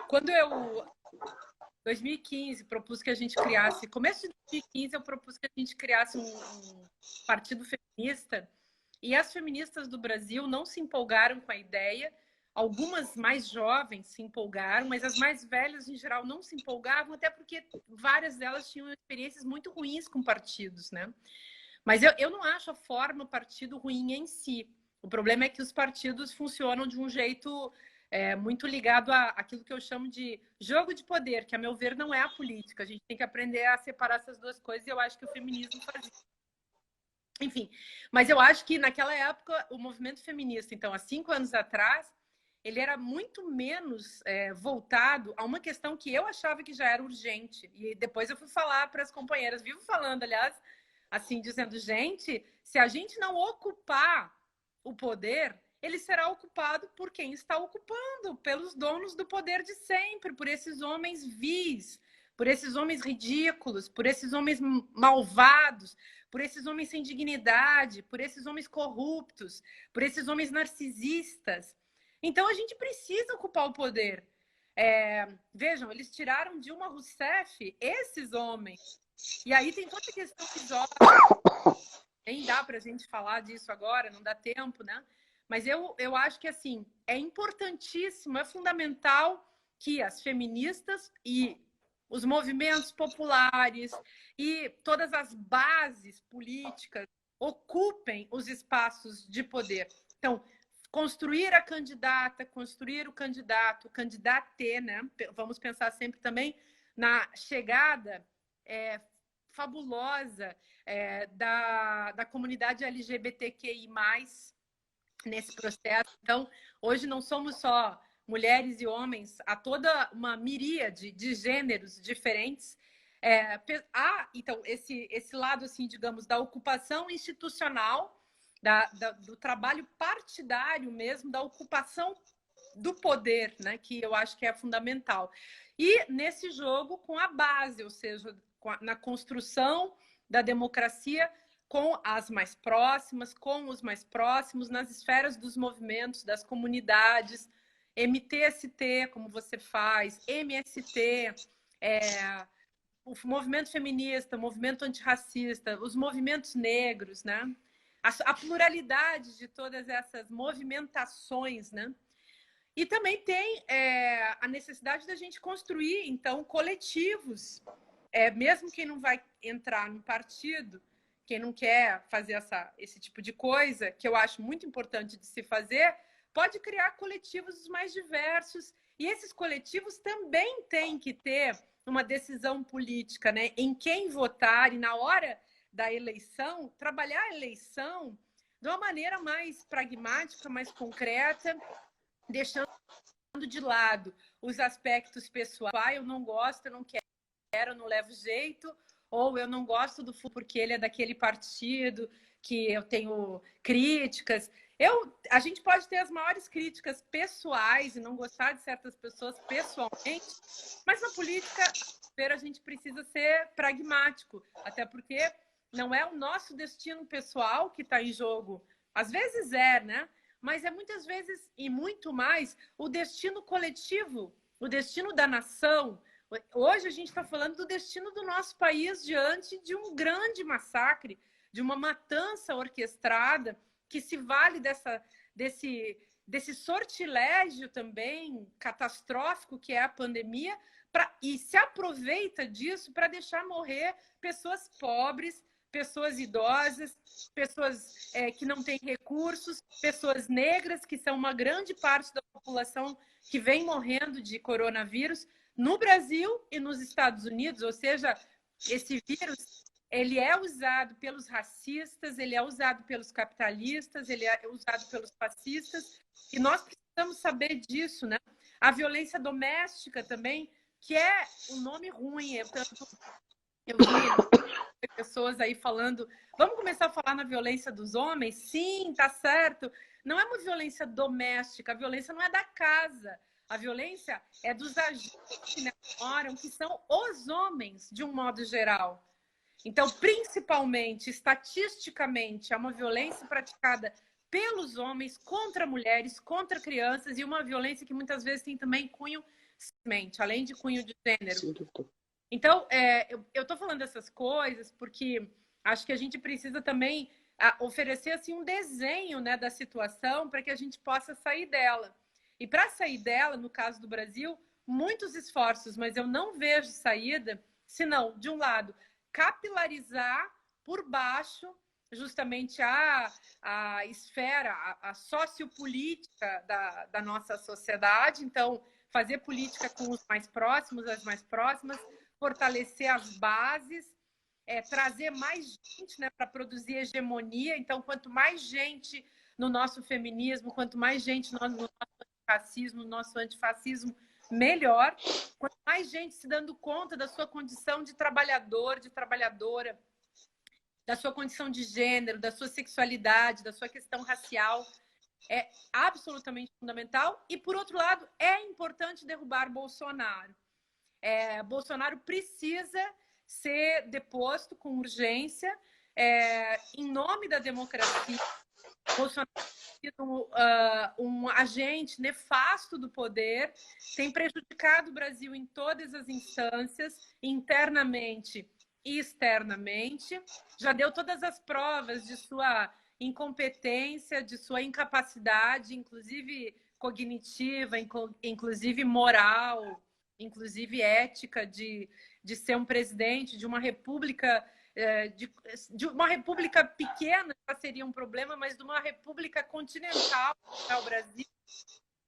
Quando eu, em 2015, propus que a gente criasse, começo de 2015, eu propus que a gente criasse um partido feminista, e as feministas do Brasil não se empolgaram com a ideia. Algumas mais jovens se empolgaram, mas as mais velhas, em geral, não se empolgavam, até porque várias delas tinham experiências muito ruins com partidos, né? Mas eu não acho a forma partido ruim em si. O problema é que os partidos funcionam de um jeito muito ligado àquilo que eu chamo de jogo de poder, que, a meu ver, não é a política. A gente tem que aprender a separar essas duas coisas, e eu acho que o feminismo faz isso. Enfim, mas eu acho que naquela época o movimento feminista, então, há 5 anos atrás, ele era muito menos voltado a uma questão que eu achava que já era urgente. E depois eu fui falar para as companheiras, vivo falando, aliás, assim, dizendo, gente, se a gente não ocupar o poder, ele será ocupado por quem está ocupando, pelos donos do poder de sempre, por esses homens vis, por esses homens ridículos, por esses homens malvados, por esses homens sem dignidade, por esses homens corruptos, por esses homens narcisistas. Então, a gente precisa ocupar o poder. Vejam, eles tiraram Dilma Rousseff, esses homens. E aí tem toda a questão de jovens. Nem dá para a gente falar disso agora, não dá tempo, né? Mas eu acho que, assim, é importantíssimo, é fundamental que as feministas e os movimentos populares e todas as bases políticas ocupem os espaços de poder. Então, construir a candidata, construir o candidato, candidate, né? Vamos pensar sempre também na chegada fabulosa da comunidade LGBTQI+, nesse processo. Então, hoje não somos só mulheres e homens, há toda uma miríade de gêneros diferentes. Então, esse lado, assim, digamos, da ocupação institucional, do trabalho partidário mesmo, da ocupação do poder, né, que eu acho que é fundamental. E nesse jogo com a base, ou seja, na construção da democracia com as mais próximas, com os mais próximos, nas esferas dos movimentos, das comunidades, MTST, como você faz, MST, o movimento feminista, o movimento antirracista, os movimentos negros, né? A pluralidade de todas essas movimentações, né? E também tem a necessidade da gente construir, então, coletivos. Mesmo quem não vai entrar no partido, quem não quer fazer esse tipo de coisa, que eu acho muito importante de se fazer, pode criar coletivos os mais diversos. E esses coletivos também têm que ter uma decisão política, né? Em quem votar, e na hora da eleição, trabalhar a eleição de uma maneira mais pragmática, mais concreta, deixando de lado os aspectos pessoais, eu não gosto, eu não quero, eu não levo jeito, ou eu não gosto do Fulano porque ele é daquele partido que eu tenho críticas. A gente pode ter as maiores críticas pessoais e não gostar de certas pessoas pessoalmente, mas na política, a gente precisa ser pragmático, até porque não é o nosso destino pessoal que está em jogo. Às vezes é, né? Mas é muitas vezes, e muito mais, o destino coletivo, o destino da nação. Hoje a gente está falando do destino do nosso país diante de um grande massacre, de uma matança orquestrada que se vale desse sortilégio também catastrófico que é a pandemia e se aproveita disso para deixar morrer pessoas pobres, pessoas idosas, pessoas que não têm recursos, pessoas negras, que são uma grande parte da população que vem morrendo de coronavírus no Brasil e nos Estados Unidos. Ou seja, esse vírus ele é usado pelos racistas, ele é usado pelos capitalistas, ele é usado pelos fascistas, e nós precisamos saber disso, né? A violência doméstica também, que é um nome ruim. Eu vi pessoas aí falando, vamos começar a falar na violência dos homens? Sim, tá certo. Não é uma violência doméstica, a violência não é da casa. A violência é dos agentes que moram, que são os homens, de um modo geral. Então, principalmente, estatisticamente, é uma violência praticada pelos homens contra mulheres, contra crianças, e uma violência que muitas vezes tem também cunho mente, além de cunho de gênero. Sim, doutor. Então, eu estou falando dessas coisas porque acho que a gente precisa também oferecer assim, um desenho, né, da situação para que a gente possa sair dela. E para sair dela, no caso do Brasil, muitos esforços, mas eu não vejo saída, senão, de um lado, capilarizar por baixo justamente a esfera, a sociopolítica da nossa sociedade. Então, fazer política com os mais próximos, as mais próximas, fortalecer as bases, trazer mais gente, né, para produzir hegemonia. Então, quanto mais gente no nosso feminismo, quanto mais gente no nosso racismo, no nosso antifascismo, melhor. Quanto mais gente se dando conta da sua condição de trabalhador, de trabalhadora, da sua condição de gênero, da sua sexualidade, da sua questão racial, é absolutamente fundamental. E, por outro lado, é importante derrubar Bolsonaro. Bolsonaro precisa ser deposto com urgência, em nome da democracia. Bolsonaro é um agente nefasto do poder, tem prejudicado o Brasil em todas as instâncias, internamente e externamente, já deu todas as provas de sua incompetência, de sua incapacidade, inclusive cognitiva, inclusive moral, inclusive ética, de ser um presidente de uma república, de uma república pequena já seria um problema, mas de uma república continental, o Brasil,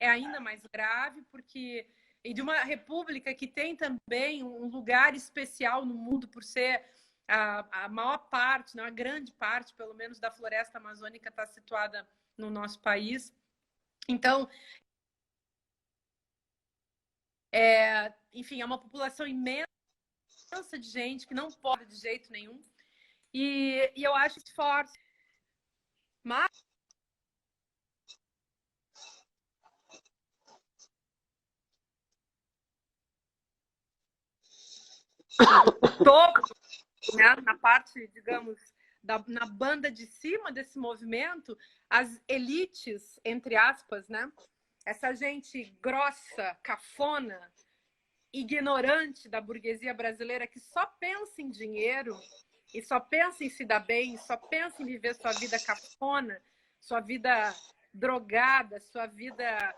é ainda mais grave, porque e de uma república que tem também um lugar especial no mundo por ser a maior parte, não, a grande parte, pelo menos, da floresta amazônica está situada no nosso país. Então, enfim, é uma população imensa de gente que não pode de jeito nenhum. E eu acho forte. Mas topo, né, na parte, digamos, na banda de cima desse movimento, as elites, entre aspas, né? Essa gente grossa, cafona, ignorante da burguesia brasileira que só pensa em dinheiro e só pensa em se dar bem, só pensa em viver sua vida cafona, sua vida drogada, sua vida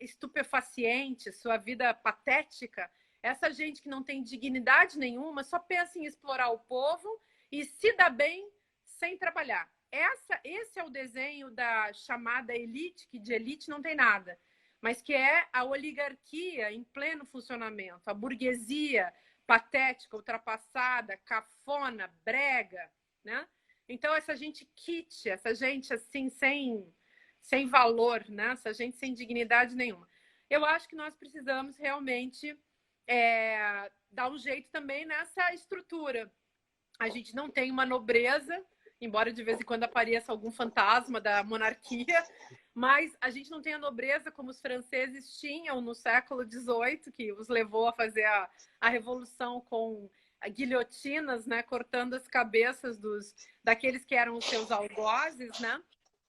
estupefaciente, sua vida patética. Essa gente que não tem dignidade nenhuma só pensa em explorar o povo e se dar bem sem trabalhar. Esse é o desenho da chamada elite, que de elite não tem nada, mas que é a oligarquia em pleno funcionamento, a burguesia patética, ultrapassada, cafona, brega, né? Então, essa gente kit, essa gente assim, sem valor, né? Essa gente sem dignidade nenhuma. eu acho que nós precisamos realmente dar um jeito também nessa estrutura. A gente não tem uma nobreza, embora de vez em quando apareça algum fantasma da monarquia, mas a gente não tem a nobreza como os franceses tinham no século XVIII, que os levou a fazer a revolução com guilhotinas, né, cortando as cabeças daqueles que eram os seus algozes, né?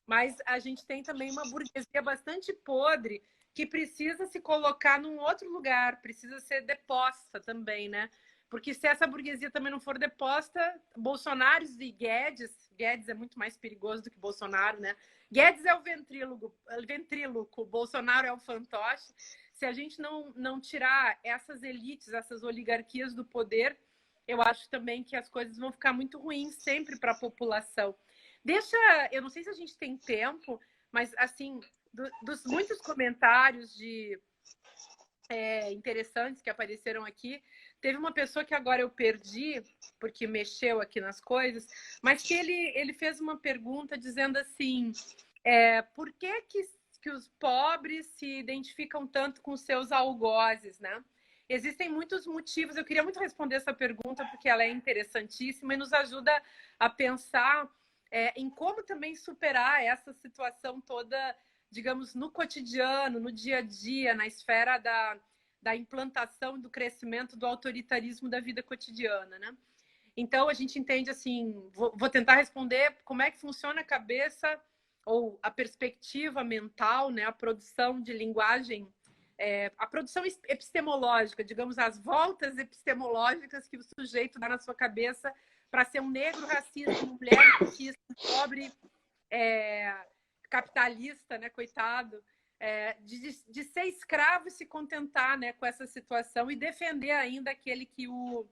Mas a gente tem também uma burguesia bastante podre que precisa se colocar num outro lugar, precisa ser deposta também, né? Porque se essa burguesia também não for deposta, Bolsonaro e Guedes é muito mais perigoso do que Bolsonaro, né? Guedes é o ventríloco, Bolsonaro é o fantoche. Se a gente não tirar essas elites, essas oligarquias do poder, eu acho também que as coisas vão ficar muito ruins sempre para a população. Eu não sei se a gente tem tempo, mas assim, dos muitos comentários interessantes que apareceram aqui, teve uma pessoa que agora eu perdi, porque mexeu aqui nas coisas, mas que ele fez uma pergunta dizendo assim, por que os pobres se identificam tanto com seus algozes, né? Existem muitos motivos, eu queria muito responder essa pergunta, porque ela é interessantíssima e nos ajuda a pensar em como também superar essa situação toda, digamos, no cotidiano, no dia a dia, na esfera da implantação e do crescimento do autoritarismo da vida cotidiana, né? Então, a gente entende assim, vou tentar responder como é que funciona a cabeça ou a perspectiva mental, né? A produção de linguagem, a produção epistemológica, digamos, as voltas epistemológicas que o sujeito dá na sua cabeça para ser um negro racista, uma mulher racista, um pobre capitalista, né, coitado, de ser escravo e se contentar, né, com essa situação e defender ainda aquele que o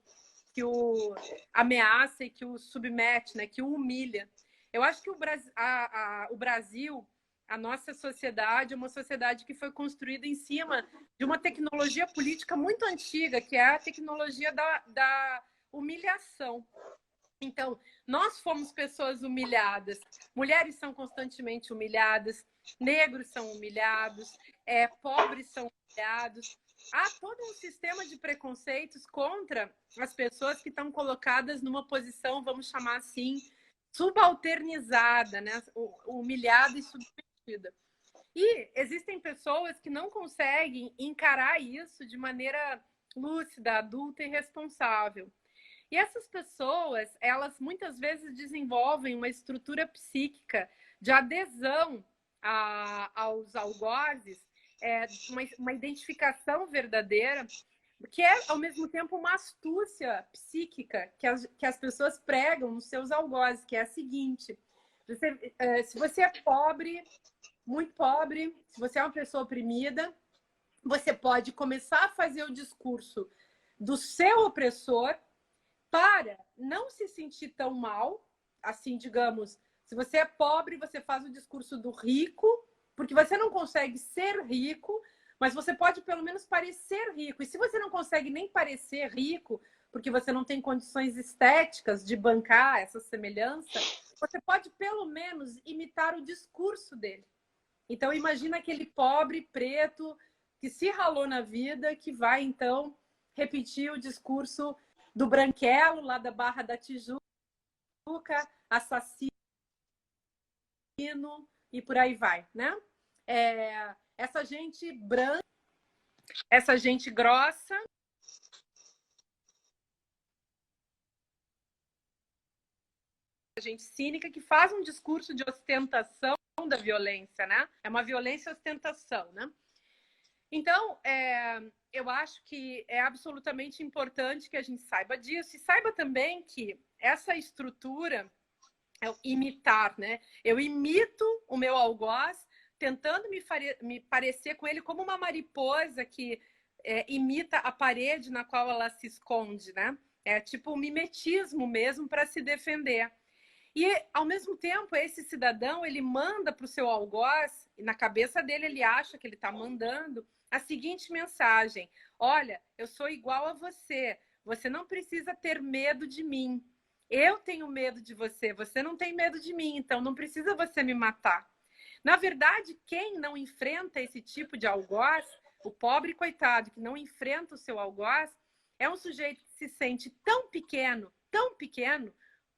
ameaça e que o submete, né, que o humilha. Eu acho que o Brasil, a nossa sociedade, é uma sociedade que foi construída em cima de uma tecnologia política muito antiga, que é a tecnologia da humilhação. Então, nós fomos pessoas humilhadas, mulheres são constantemente humilhadas, negros são humilhados, pobres são humilhados. Há todo um sistema de preconceitos contra as pessoas que estão colocadas numa posição, vamos chamar assim, subalternizada, né? Humilhada e submetida. E existem pessoas que não conseguem encarar isso de maneira lúcida, adulta e responsável. E essas pessoas, elas muitas vezes desenvolvem uma estrutura psíquica de adesão aos algozes, uma identificação verdadeira, que é, ao mesmo tempo, uma astúcia psíquica que as pessoas pregam nos seus algozes, que é a seguinte: se você é pobre, muito pobre, se você é uma pessoa oprimida, você pode começar a fazer o discurso do seu opressor para não se sentir tão mal, assim, digamos, se você é pobre, você faz o discurso do rico, porque você não consegue ser rico, mas você pode pelo menos parecer rico. E se você não consegue nem parecer rico, porque você não tem condições estéticas de bancar essa semelhança, você pode pelo menos imitar o discurso dele. Então, imagina aquele pobre preto que se ralou na vida, que vai, então, repetir o discurso do branquelo, lá da Barra da Tijuca, assassino e por aí vai, né? Essa gente branca, essa gente grossa, gente cínica, que faz um discurso de ostentação da violência, né? É uma violência ostentação, né? Então, eu acho que é absolutamente importante que a gente saiba disso e saiba também que essa estrutura é o imitar, né? Eu imito o meu algoz tentando me parecer com ele como uma mariposa que imita a parede na qual ela se esconde, né? É tipo um mimetismo mesmo para se defender. E, ao mesmo tempo, esse cidadão, ele manda para o seu algoz, e na cabeça dele ele acha que ele está mandando a seguinte mensagem: olha, eu sou igual a você, você não precisa ter medo de mim. Eu tenho medo de você, você não tem medo de mim, então não precisa você me matar. Na verdade, quem não enfrenta esse tipo de algoz o pobre coitado que não enfrenta o seu algoz, é um sujeito que se sente tão pequeno,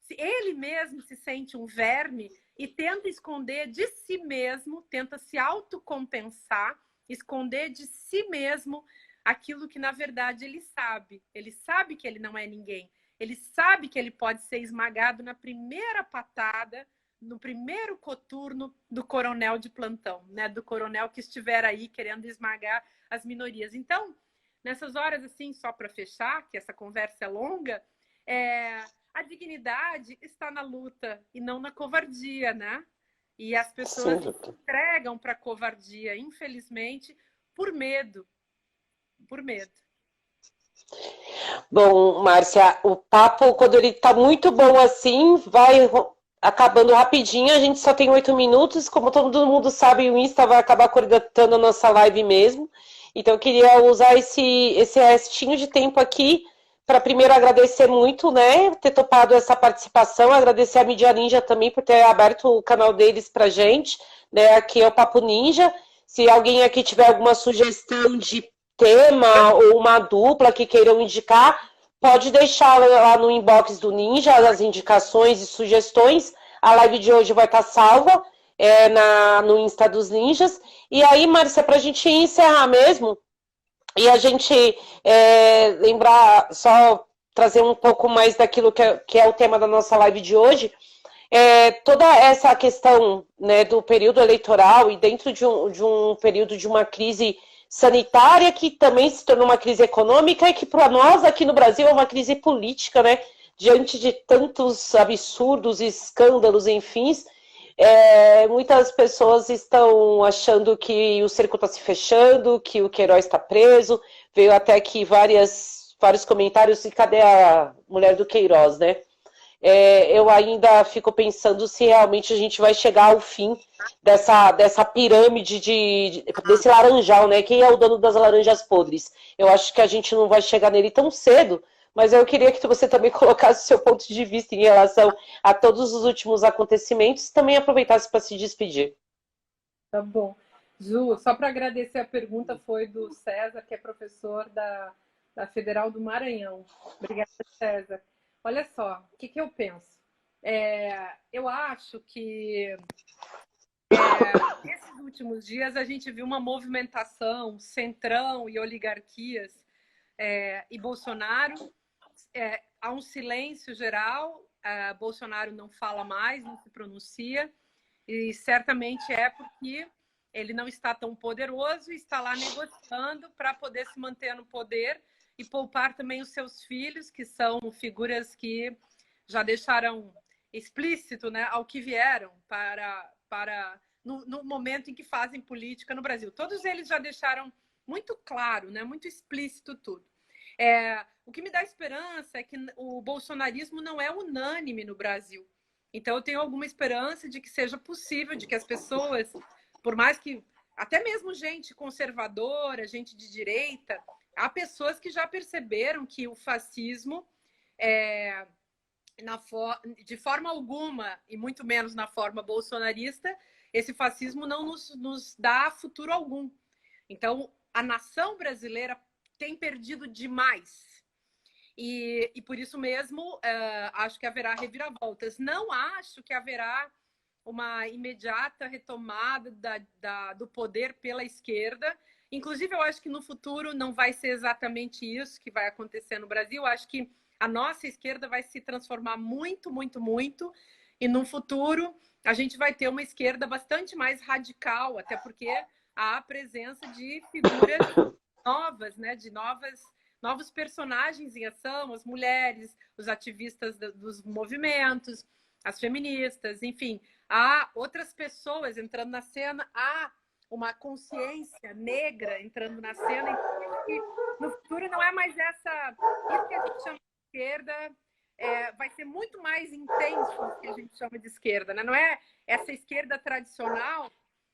ele mesmo se sente um verme e tenta esconder de si mesmo, tenta se autocompensar, esconder de si mesmo aquilo que, na verdade, ele sabe. Ele sabe que ele não é ninguém. Ele sabe que ele pode ser esmagado na primeira patada, no primeiro coturno do coronel de plantão, né? Do coronel que estiver aí querendo esmagar as minorias. Então, nessas horas, assim, só para fechar, que essa conversa é longa, a dignidade está na luta e não na covardia, né? E as pessoas Sim. se entregam para a covardia, infelizmente, por medo. Por medo. Bom, Márcia, o papo, quando ele tá muito bom assim, vai acabando rapidinho. A gente só tem 8 minutos. Como todo mundo sabe, o Insta vai acabar cortando a nossa live mesmo. Então, eu queria usar esse restinho de tempo aqui para primeiro agradecer muito, né, ter topado essa participação, agradecer a Mídia Ninja também por ter aberto o canal deles pra gente, né, aqui é o Papo Ninja. Se alguém aqui tiver alguma sugestão de tema ou uma dupla que queiram indicar, pode deixar lá no inbox do Ninja as indicações e sugestões. A live de hoje vai estar salva no Insta dos Ninjas. E aí, Márcia, para a gente encerrar mesmo, e a gente lembrar, só trazer um pouco mais daquilo que é o tema da nossa live de hoje, toda essa questão, né, do período eleitoral e dentro de um período de uma crise sanitária que também se tornou uma crise econômica e que para nós aqui no Brasil é uma crise política, né? Diante de tantos absurdos, escândalos, enfim, muitas pessoas estão achando que o cerco está se fechando, que o Queiroz está preso. Veio até aqui vários comentários e cadê a mulher do Queiroz, né? Eu ainda fico pensando se realmente a gente vai chegar ao fim dessa pirâmide desse laranjal, né? Quem é o dono das laranjas podres? Eu acho que a gente não vai chegar nele tão cedo, mas eu queria que você também colocasse o seu ponto de vista em relação a todos os últimos acontecimentos e também aproveitasse para se despedir. Tá bom. Ju, só para agradecer a pergunta foi do César, que é professor da Federal do Maranhão. Obrigada, César. Olha só, o que eu penso? Eu acho que nesses últimos dias a gente viu uma movimentação, centrão e oligarquias e Bolsonaro. Há um silêncio geral, Bolsonaro não fala mais, não se pronuncia, e certamente é porque ele não está tão poderoso e está lá negociando para poder se manter no poder e poupar também os seus filhos, que são figuras que já deixaram explícito, né, ao que vieram no momento em que fazem política no Brasil. Todos eles já deixaram muito claro, né, muito explícito tudo. O que me dá esperança é que o bolsonarismo não é unânime no Brasil. Então, eu tenho alguma esperança de que seja possível, de que as pessoas, por mais que até mesmo gente conservadora, gente de direita, há pessoas que já perceberam que o fascismo, de forma alguma, e muito menos na forma bolsonarista, esse fascismo não nos dá futuro algum. Então, a nação brasileira tem perdido demais. E por isso mesmo, acho que haverá reviravoltas. Não acho que haverá uma imediata retomada do poder pela esquerda. Inclusive, eu acho que no futuro não vai ser exatamente isso que vai acontecer no Brasil. Acho que a nossa esquerda vai se transformar muito, muito, muito. E no futuro, a gente vai ter uma esquerda bastante mais radical, até porque há a presença de figuras novas, né, de novos personagens em ação, as mulheres, os ativistas dos movimentos, as feministas, enfim, há outras pessoas entrando na cena, há uma consciência negra entrando na cena, então que no futuro não é mais isso que a gente chama de esquerda, vai ser muito mais intenso o que a gente chama de esquerda, né? Não é essa esquerda tradicional.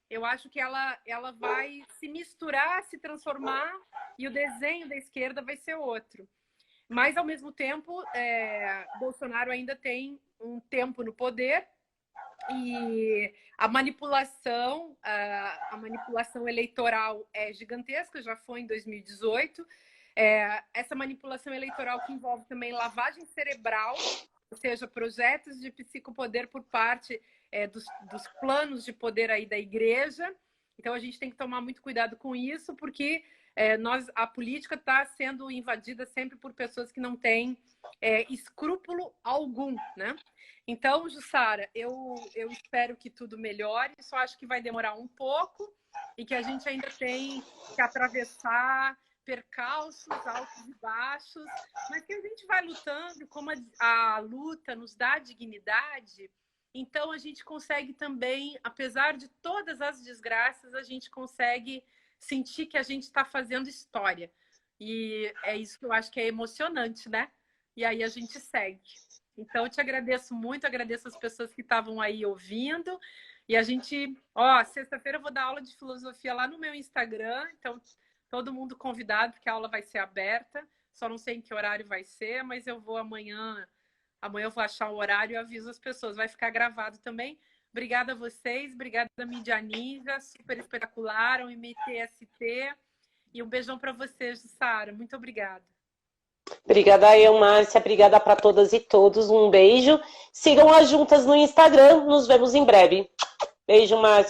Eu acho que ela vai se misturar, se transformar, e o desenho da esquerda vai ser outro. Mas, ao mesmo tempo, Bolsonaro ainda tem um tempo no poder E a manipulação eleitoral é gigantesca, já foi em 2018. Essa manipulação eleitoral que envolve também lavagem cerebral, ou seja, projetos de psicopoder por parte dos planos de poder aí da igreja. Então a gente tem que tomar muito cuidado com isso, porque a política está sendo invadida sempre por pessoas que não têm escrúpulo algum, né? Então, Jussara, eu espero que tudo melhore, só acho que vai demorar um pouco e que a gente ainda tem que atravessar percalços, altos e baixos, mas que a gente vai lutando, como a luta nos dá dignidade, então a gente consegue também, apesar de todas as desgraças, a gente consegue sentir que a gente está fazendo história. E é isso que eu acho que é emocionante, né? E aí a gente segue. Então, eu te agradeço muito, agradeço as pessoas que estavam aí ouvindo. E a gente, sexta-feira eu vou dar aula de filosofia lá no meu Instagram, então todo mundo convidado, porque a aula vai ser aberta. Só não sei em que horário vai ser, mas eu vou amanhã. Amanhã eu vou achar o horário e aviso as pessoas. Vai ficar gravado também. Obrigada a vocês, obrigada a Mídia Ninja, super espetacular, ao MTST. E um beijão para vocês, Sara. Muito obrigada. Obrigada eu, Márcia. Obrigada para todas e todos. Um beijo. Sigam as juntas no Instagram. Nos vemos em breve. Beijo, Márcia.